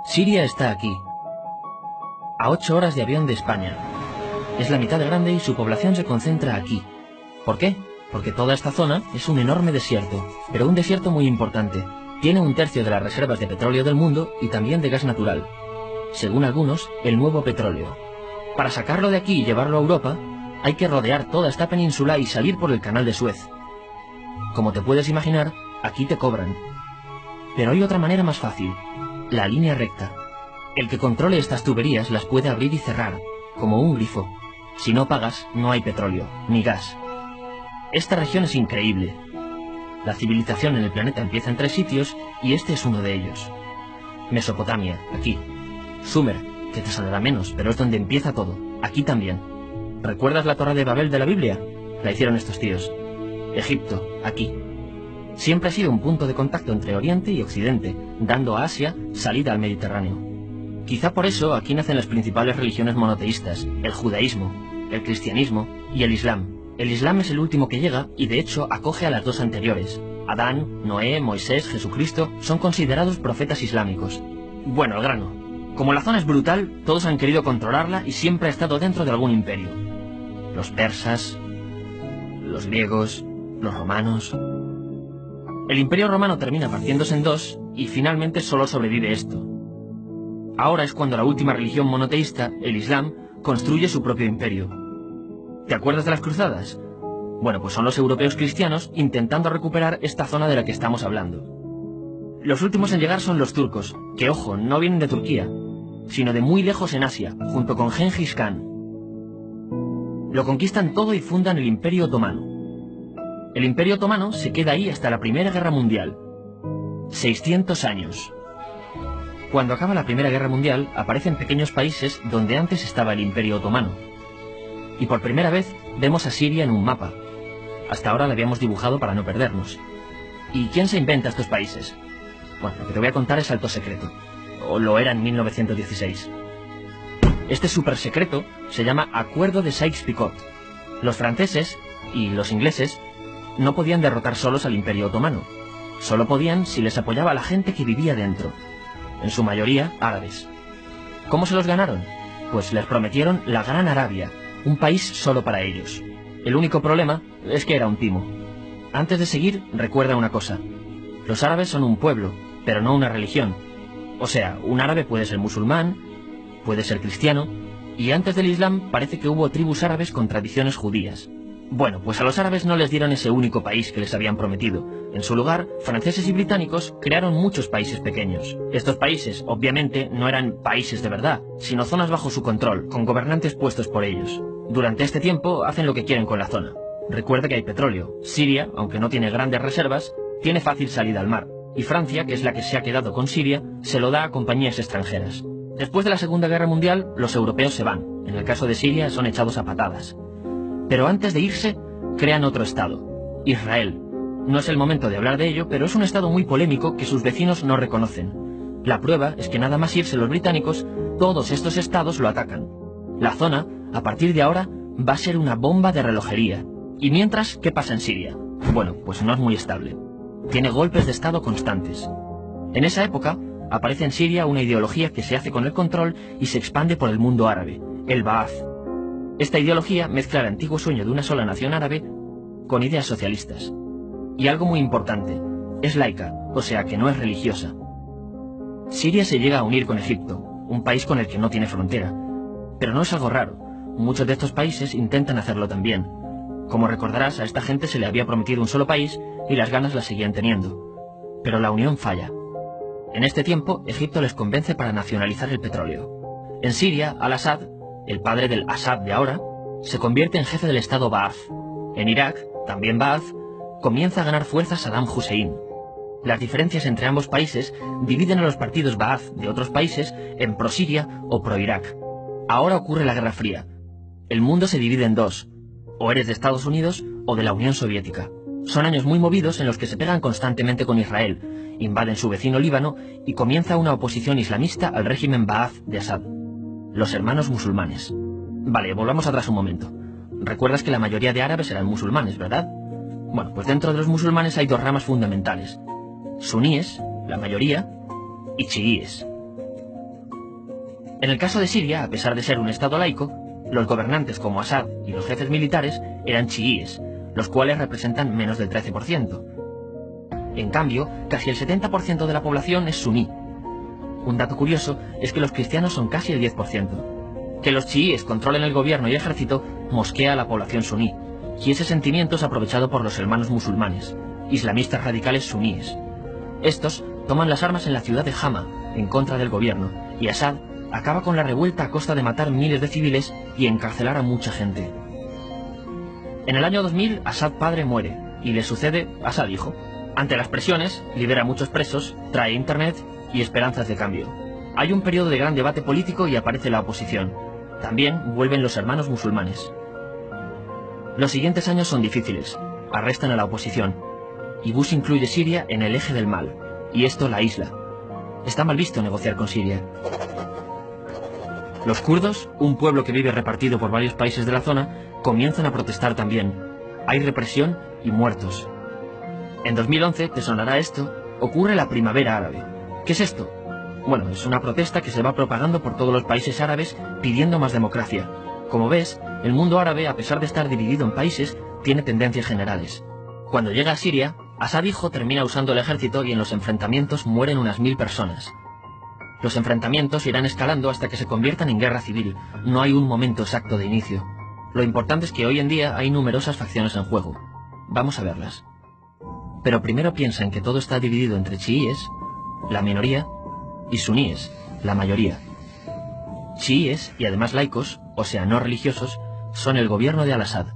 Siria está aquí, a 8 horas de avión de España. Es la mitad de grande y su población se concentra aquí. ¿Por qué? Porque toda esta zona es un enorme desierto, pero un desierto muy importante. Tiene 1/3 de las reservas de petróleo del mundo y también de gas natural. Según algunos, el nuevo petróleo. Para sacarlo de aquí y llevarlo a Europa, hay que rodear toda esta península y salir por el canal de Suez. Como te puedes imaginar, aquí te cobran. Pero hay otra manera más fácil, la línea recta. El que controle estas tuberías las puede abrir y cerrar, como un grifo. Si no pagas, no hay petróleo, ni gas. Esta región es increíble. La civilización en el planeta empieza en 3 sitios y este es uno de ellos. Mesopotamia, aquí. Sumer, que te sonará menos, pero es donde empieza todo, aquí también. ¿Recuerdas la Torre de Babel de la Biblia? La hicieron estos tíos. Egipto, aquí. Siempre ha sido un punto de contacto entre Oriente y Occidente, dando a Asia salida al Mediterráneo. Quizá por eso aquí nacen las principales religiones monoteístas, el judaísmo, el cristianismo y el islam. El islam es el último que llega y de hecho acoge a las 2 anteriores. Adán, Noé, Moisés, Jesucristo son considerados profetas islámicos. Bueno, al grano. Como la zona es brutal, todos han querido controlarla y siempre ha estado dentro de algún imperio. Los persas, los griegos, los romanos. El imperio romano termina partiéndose en 2 y finalmente solo sobrevive esto. Ahora es cuando la última religión monoteísta, el islam, construye su propio imperio. ¿Te acuerdas de las cruzadas? Bueno, pues son los europeos cristianos intentando recuperar esta zona de la que estamos hablando. Los últimos en llegar son los turcos, que ojo, no vienen de Turquía, sino de muy lejos en Asia, junto con Gengis Khan. Lo conquistan todo y fundan el Imperio Otomano. El Imperio Otomano se queda ahí hasta la Primera Guerra Mundial. 600 años. Cuando acaba la Primera Guerra Mundial, aparecen pequeños países donde antes estaba el Imperio Otomano. Y por primera vez vemos a Siria en un mapa. Hasta ahora la habíamos dibujado para no perdernos. ¿Y quién se inventa estos países? Bueno, lo que te voy a contar es alto secreto. O lo era en 1916. Este súper secreto se llama Acuerdo de Sykes-Picot. Los franceses y los ingleses no podían derrotar solos al Imperio Otomano. Solo podían si les apoyaba la gente que vivía dentro. En su mayoría árabes. ¿Cómo se los ganaron? Pues les prometieron la Gran Arabia, un país solo para ellos. El único problema es que era un timo. Antes de seguir, recuerda una cosa. Los árabes son un pueblo, pero no una religión. O sea, un árabe puede ser musulmán, puede ser cristiano, y antes del Islam parece que hubo tribus árabes con tradiciones judías. Bueno, pues a los árabes no les dieron ese único país que les habían prometido. En su lugar, franceses y británicos crearon muchos países pequeños. Estos países, obviamente, no eran países de verdad, sino zonas bajo su control, con gobernantes puestos por ellos. Durante este tiempo hacen lo que quieren con la zona. Recuerda que hay petróleo. Siria, aunque no tiene grandes reservas, tiene fácil salida al mar. Y Francia, que es la que se ha quedado con Siria, se lo da a compañías extranjeras. Después de la Segunda Guerra Mundial, los europeos se van. En el caso de Siria, son echados a patadas. Pero antes de irse, crean otro estado, Israel. No es el momento de hablar de ello, pero es un estado muy polémico que sus vecinos no reconocen. La prueba es que nada más irse los británicos, todos estos estados lo atacan. La zona, a partir de ahora, va a ser una bomba de relojería. Y mientras, ¿qué pasa en Siria? Bueno, pues no es muy estable. Tiene golpes de estado constantes. En esa época, aparece en Siria una ideología que se hace con el control y se expande por el mundo árabe, el Ba'ath. Esta ideología mezcla el antiguo sueño de una sola nación árabe con ideas socialistas. Y algo muy importante, es laica, o sea que no es religiosa. Siria se llega a unir con Egipto, un país con el que no tiene frontera. Pero no es algo raro, muchos de estos países intentan hacerlo también. Como recordarás, a esta gente se le había prometido un solo país y las ganas las seguían teniendo. Pero la unión falla. En este tiempo, Egipto les convence para nacionalizar el petróleo. En Siria, Al-Assad, el padre del Assad de ahora, se convierte en jefe del estado Ba'ath. En Irak, también Ba'ath, comienza a ganar fuerza Saddam Hussein. Las diferencias entre ambos países dividen a los partidos Ba'ath de otros países en pro-Siria o pro-Irak. Ahora ocurre la Guerra Fría. El mundo se divide en 2. O eres de Estados Unidos o de la Unión Soviética. Son años muy movidos en los que se pegan constantemente con Israel, invaden su vecino Líbano y comienza una oposición islamista al régimen Ba'ath de Assad. Los hermanos musulmanes. Vale, volvamos atrás un momento. Recuerdas que la mayoría de árabes eran musulmanes, ¿verdad? Bueno, pues dentro de los musulmanes hay 2 ramas fundamentales. Suníes, la mayoría, y chiíes. En el caso de Siria, a pesar de ser un estado laico, los gobernantes como Assad y los jefes militares eran chiíes, los cuales representan menos del 13%. En cambio, casi el 70% de la población es suní. Un dato curioso es que los cristianos son casi el 10%. Que los chiíes controlen el gobierno y ejército mosquea a la población suní, y ese sentimiento es aprovechado por los hermanos musulmanes, islamistas radicales suníes. Estos toman las armas en la ciudad de Hama, en contra del gobierno, y Assad acaba con la revuelta a costa de matar miles de civiles y encarcelar a mucha gente. En el año 2000, Assad padre muere, y le sucede Assad hijo. Ante las presiones, libera a muchos presos, trae internet y esperanzas de cambio. Hay un periodo de gran debate político y aparece la oposición. También vuelven los hermanos musulmanes. Los siguientes años son difíciles. Arrestan a la oposición. Y Bush incluye Siria en el eje del mal, y esto la aísla. Está mal visto negociar con Siria. Los kurdos, un pueblo que vive repartido por varios países de la zona, comienzan a protestar también. Hay represión y muertos. En 2011, te sonará esto, ocurre la Primavera Árabe. ¿Qué es esto? Bueno, es una protesta que se va propagando por todos los países árabes pidiendo más democracia. Como ves, el mundo árabe, a pesar de estar dividido en países, tiene tendencias generales. Cuando llega a Siria, Assad hijo termina usando el ejército y en los enfrentamientos mueren unas 1000 personas. Los enfrentamientos irán escalando hasta que se conviertan en guerra civil. No hay un momento exacto de inicio. Lo importante es que hoy en día hay numerosas facciones en juego. Vamos a verlas. Pero primero piensa en que todo está dividido entre chiíes, la minoría, y suníes, la mayoría. Chiíes, y además laicos, o sea no religiosos, son el gobierno de Al-Assad.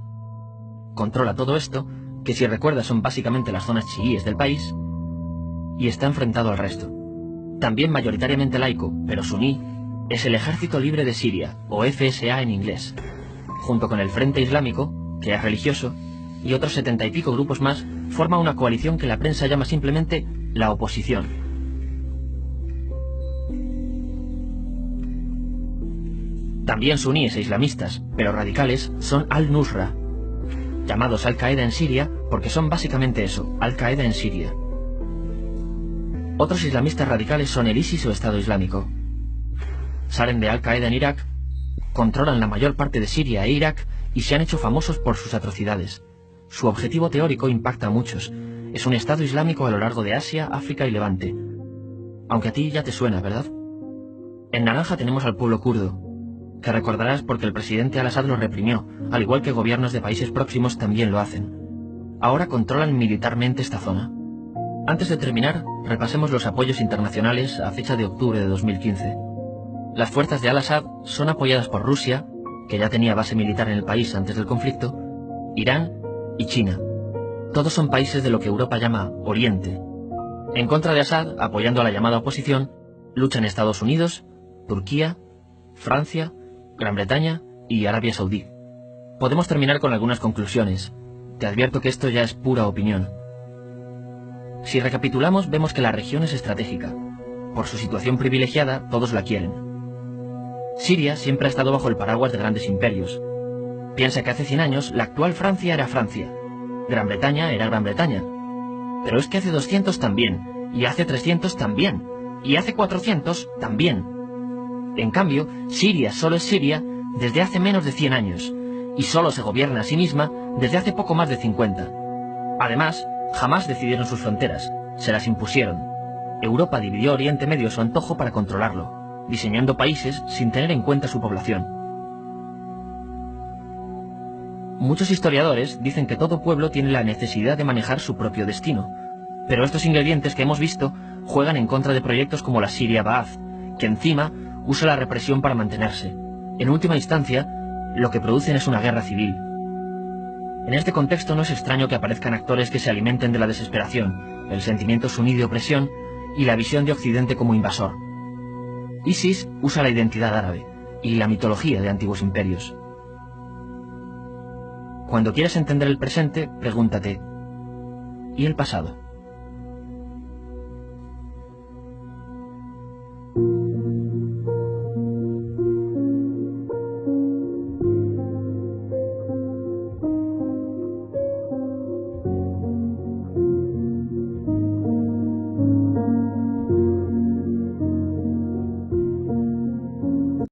Controla todo esto, que si recuerdas son básicamente las zonas chiíes del país, y está enfrentado al resto. También mayoritariamente laico, pero suní, es el Ejército Libre de Siria, o FSA en inglés, junto con el Frente Islámico, que es religioso, y otros 70 y pico grupos más, forma una coalición que la prensa llama simplemente la oposición. También suníes e islamistas, pero radicales, son Al-Nusra, llamados Al-Qaeda en Siria porque son básicamente eso, Al-Qaeda en Siria. Otros islamistas radicales son el ISIS o Estado Islámico. Salen de Al-Qaeda en Irak, controlan la mayor parte de Siria e Irak y se han hecho famosos por sus atrocidades. Su objetivo teórico impacta a muchos. Es un Estado Islámico a lo largo de Asia, África y Levante. Aunque a ti ya te suena, ¿verdad? En naranja tenemos al pueblo kurdo, que recordarás porque el presidente Al-Assad lo reprimió, al igual que gobiernos de países próximos también lo hacen. Ahora controlan militarmente esta zona. Antes de terminar, repasemos los apoyos internacionales a fecha de octubre de 2015. Las fuerzas de Al-Assad son apoyadas por Rusia, que ya tenía base militar en el país antes del conflicto, Irán y China. Todos son países de lo que Europa llama Oriente. En contra de Assad, apoyando a la llamada oposición, luchan Estados Unidos, Turquía, Francia, Gran Bretaña y Arabia Saudí. Podemos terminar con algunas conclusiones. Te advierto que esto ya es pura opinión. Si recapitulamos, vemos que la región es estratégica. Por su situación privilegiada, todos la quieren. Siria siempre ha estado bajo el paraguas de grandes imperios. Piensa que hace 100 años la actual Francia era Francia. Gran Bretaña era Gran Bretaña. Pero es que hace 200 también, y hace 300 también, y hace 400 también. En cambio, Siria solo es Siria desde hace menos de 100 años, y solo se gobierna a sí misma desde hace poco más de 50. Además, jamás decidieron sus fronteras, se las impusieron. Europa dividió Oriente Medio a su antojo para controlarlo, diseñando países sin tener en cuenta su población. Muchos historiadores dicen que todo pueblo tiene la necesidad de manejar su propio destino, pero estos ingredientes que hemos visto juegan en contra de proyectos como la Siria Ba'ath, que encima usa la represión para mantenerse. En última instancia, lo que producen es una guerra civil. En este contexto no es extraño que aparezcan actores que se alimenten de la desesperación, el sentimiento suní de opresión y la visión de Occidente como invasor. ISIS usa la identidad árabe y la mitología de antiguos imperios. Cuando quieres entender el presente, pregúntate, ¿y el pasado?